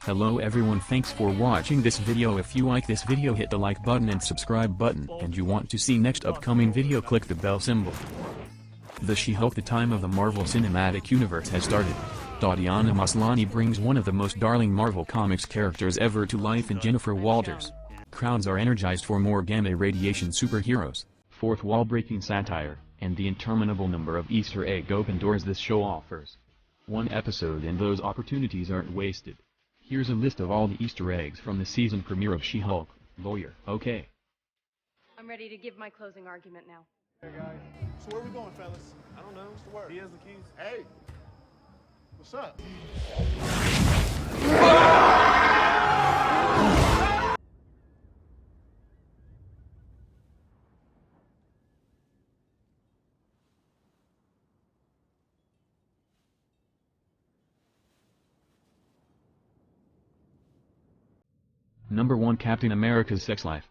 Hello everyone, thanks for watching this video. If you like this video, hit the like button and subscribe button, and you want to see next upcoming video, click the bell symbol. The She-Hulk, the time of the Marvel Cinematic Universe has started. Tatiana Maslany brings one of the most darling Marvel Comics characters ever to life in Jennifer Walters. Crowds are energized for more gamma radiation superheroes, fourth wall-breaking satire, and the interminable number of Easter egg open doors this show offers. One episode and those opportunities aren't wasted. Here's a list of all the Easter eggs from the season premiere of She-Hulk. Lawyer, okay. I'm ready to give my closing argument now. Hey guys, so where are we going, fellas? I don't know. What's the word? He has the keys. Hey, what's up? Number 1, Captain America's sex life.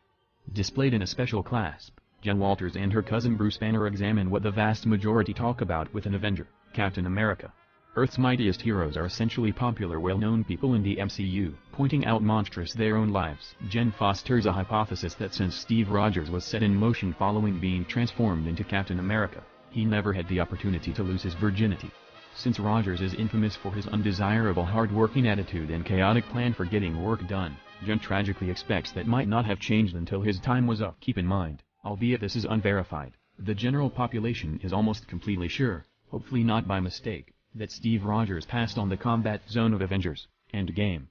Displayed in a special clasp, Jen Walters and her cousin Bruce Banner examine what the vast majority talk about with an Avenger, Captain America. Earth's mightiest heroes are essentially popular, well-known people in the MCU, pointing out monstrous their own lives. Jen fosters a hypothesis that since Steve Rogers was set in motion following being transformed into Captain America, he never had the opportunity to lose his virginity. Since Rogers is infamous for his undesirable hard-working attitude and chaotic plan for getting work done, Jen tragically expects that might not have changed until his time was up. Keep in mind, albeit this is unverified, the general population is almost completely sure, hopefully not by mistake, that Steve Rogers passed on the combat zone of Avengers Endgame.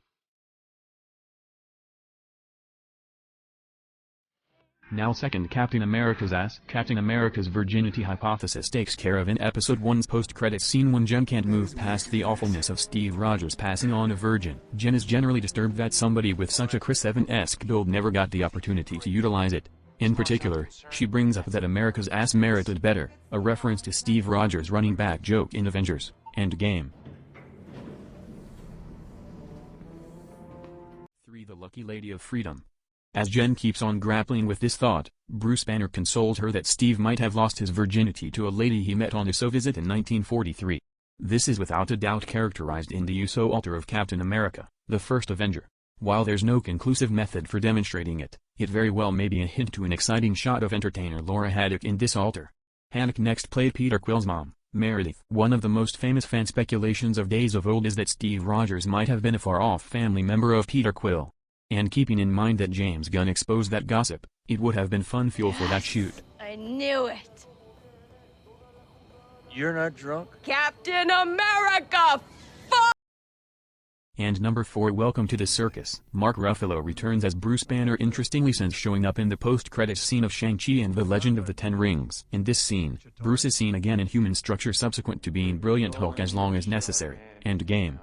Now second, Captain America's ass. Captain America's virginity hypothesis takes care of in Episode 1's post-credits scene when Jen can't move past the awfulness of Steve Rogers passing on a virgin. Jen is generally disturbed that somebody with such a Chris Evans-esque build never got the opportunity to utilize it. In particular, she brings up that America's ass merited better, a reference to Steve Rogers' running back joke in Avengers Endgame. 3. The Lucky Lady of Freedom. As Jen keeps on grappling with this thought, Bruce Banner consoles her that Steve might have lost his virginity to a lady he met on a USO visit in 1943. This is without a doubt characterized in the USO altar of Captain America, the first Avenger. While there's no conclusive method for demonstrating it, it very well may be a hint to an exciting shot of entertainer Laura Haddock in this altar. Haddock next played Peter Quill's mom, Meredith. One of the most famous fan speculations of days of old is that Steve Rogers might have been a far-off family member of Peter Quill. And keeping in mind that James Gunn exposed that gossip, it would have been fun fuel for that shoot. I knew it. You're not drunk? Captain America! Fuck! And number 4, Welcome to the Circus. Mark Ruffalo returns as Bruce Banner, interestingly since showing up in the post-credits scene of Shang-Chi and the Legend of the Ten Rings. In this scene, Bruce is seen again in human structure subsequent to being Brilliant Hulk as long as necessary. Endgame.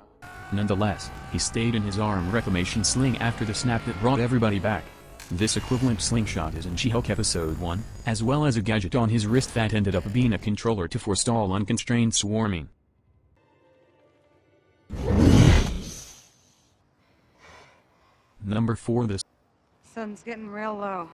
Nonetheless, he stayed in his arm reclamation sling after the snap that brought everybody back. This equivalent slingshot is in She-Hulk Episode 1, as well as a gadget on his wrist that ended up being a controller to forestall unconstrained swarming. Number 4, The Sun's getting real low.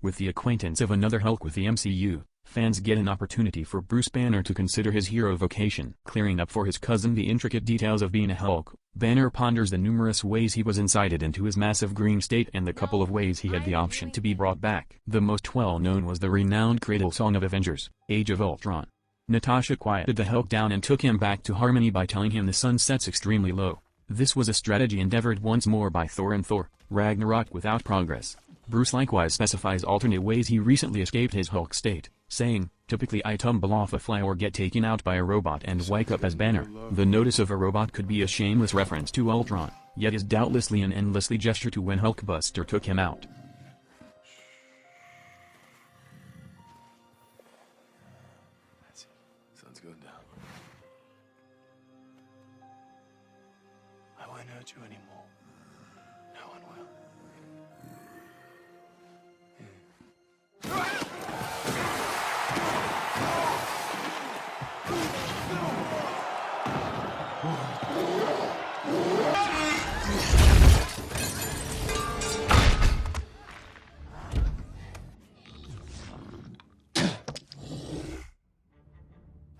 With the acquaintance of another Hulk with the MCU, fans get an opportunity for Bruce Banner to consider his hero vocation. Clearing up for his cousin the intricate details of being a Hulk, Banner ponders the numerous ways he was incited into his massive green state and the couple of ways he had the option to be brought back. The most well-known was the renowned cradle song of Avengers, Age of Ultron. Natasha quieted the Hulk down and took him back to harmony by telling him the sun sets extremely low. This was a strategy endeavored once more by Thor in Thor Ragnarok without progress. Bruce likewise specifies alternate ways he recently escaped his Hulk state, saying, "Typically I tumble off a fly or get taken out by a robot and wake up as Banner." The notice of a robot could be a shameless reference to Ultron, yet is doubtlessly an endlessly gesture to when Hulkbuster took him out. That's it. Sun's going down. I won't hurt you anymore. No one will.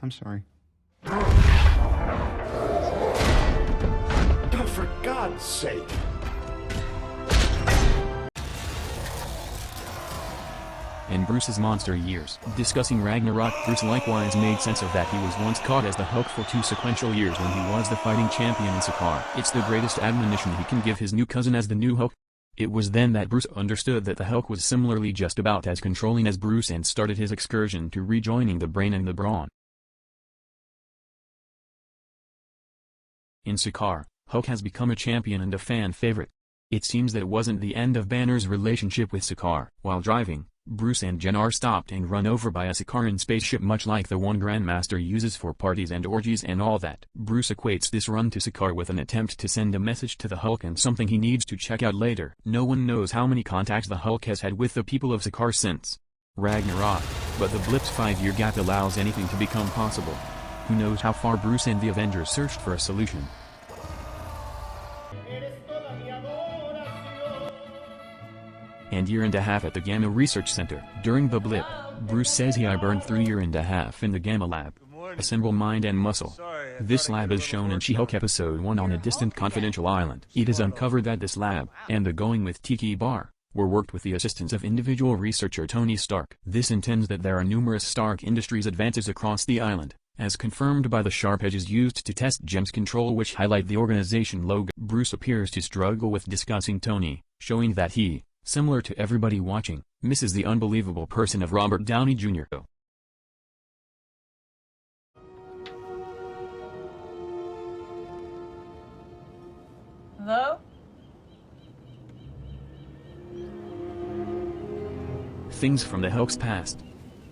I'm sorry. Oh, for God's sake. And Bruce's monster years. Discussing Ragnarok, Bruce likewise made sense of that he was once caught as the Hulk for 2 sequential years when he was the fighting champion in Sakaar. It's the greatest admonition he can give his new cousin as the new Hulk. It was then that Bruce understood that the Hulk was similarly just about as controlling as Bruce and started his excursion to rejoining the brain and the brawn. In Sakaar, Hulk has become a champion and a fan favorite. It seems that it wasn't the end of Banner's relationship with Sakaar. While driving, Bruce and Jen are stopped and run over by a Sakaran spaceship much like the one Grandmaster uses for parties and orgies and all that. Bruce equates this run to Sakaar with an attempt to send a message to the Hulk and something he needs to check out later. No one knows how many contacts the Hulk has had with the people of Sakaar since Ragnarok, but the blip's 5-year gap allows anything to become possible. Who knows how far Bruce and the Avengers searched for a solution. And year and a half at the Gamma Research Center. During the blip, Bruce says he burned through year and a half in the Gamma Lab. Assemble mind and muscle. This lab is shown in She-Hulk Episode 1 on a distant confidential island. It is uncovered that this lab, and the Going with Tiki Bar, were worked with the assistance of individual researcher Tony Stark. This intends that there are numerous Stark Industries advances across the island, as confirmed by the sharp edges used to test Jem's control which highlight the organization logo. Bruce appears to struggle with discussing Tony, showing that he, similar to everybody watching, misses the unbelievable person of Robert Downey Jr. Hello? Things from the Hulk's past.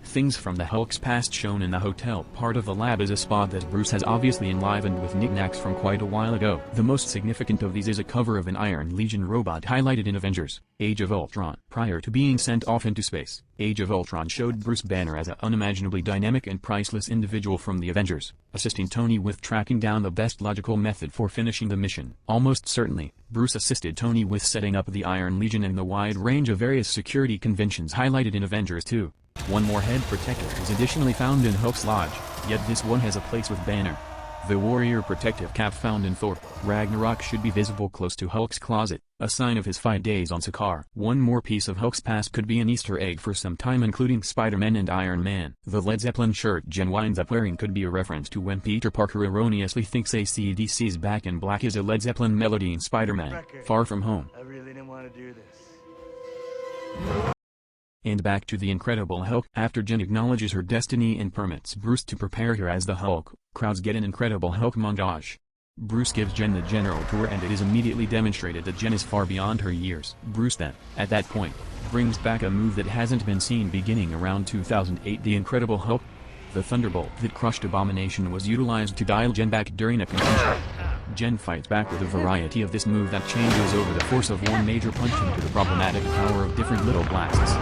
Things from the Hulk's past shown in the hotel part of the lab is a spot that Bruce has obviously enlivened with knickknacks from quite a while ago. The most significant of these is a cover of an Iron Legion robot highlighted in Avengers: Age of Ultron. Prior to being sent off into space, Age of Ultron showed Bruce Banner as an unimaginably dynamic and priceless individual from the Avengers, assisting Tony with tracking down the best logical method for finishing the mission. Almost certainly, Bruce assisted Tony with setting up the Iron Legion and the wide range of various security conventions highlighted in Avengers 2. One more head protector is additionally found in Hulk's lodge, yet this one has a place with Banner. The warrior protective cap found in Thor Ragnarok should be visible close to Hulk's closet, a sign of his 5 days on Sakaar. One more piece of Hulk's past could be an Easter egg for some time, including Spider-Man and Iron Man. The Led Zeppelin shirt Jen winds up wearing could be a reference to when Peter Parker erroneously thinks AC/DC's Back in Black is a Led Zeppelin melody in Spider-Man: Far From Home. I really didn't want to do this. And back to the Incredible Hulk. After Jen acknowledges her destiny and permits Bruce to prepare her as the Hulk, crowds get an Incredible Hulk montage. Bruce gives Jen the general tour and it is immediately demonstrated that Jen is far beyond her years. Bruce then, at that point, brings back a move that hasn't been seen beginning around 2008. The Incredible Hulk, the Thunderbolt that crushed Abomination, was utilized to dial Jen back during a contention. Jen fights back with a variety of this move that changes over the force of one major punch into the problematic power of different little blasts.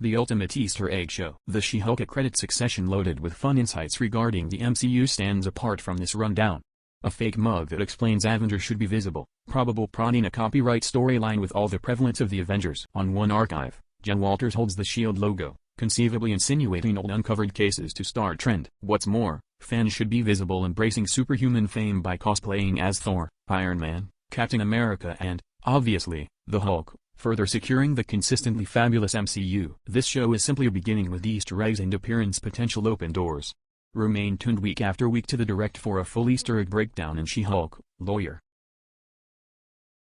The ultimate Easter egg show. The She-Hulk credit succession loaded with fun insights regarding the MCU stands apart from this rundown. A fake mug that explains Avengers should be visible, probable prodding a copyright storyline with all the prevalence of the Avengers. On one archive, Jen Walters holds the S.H.I.E.L.D. logo, conceivably insinuating old uncovered cases to start trend. What's more, fans should be visible embracing superhuman fame by cosplaying as Thor, Iron Man, Captain America and, obviously, the Hulk, further securing the consistently fabulous MCU. This show is simply beginning with Easter eggs and appearance potential open doors. Remain tuned week after week to the Direct for a full Easter egg breakdown in She-Hulk, Lawyer.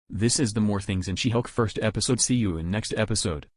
This is the More Things in She-Hulk first episode. See you in next episode.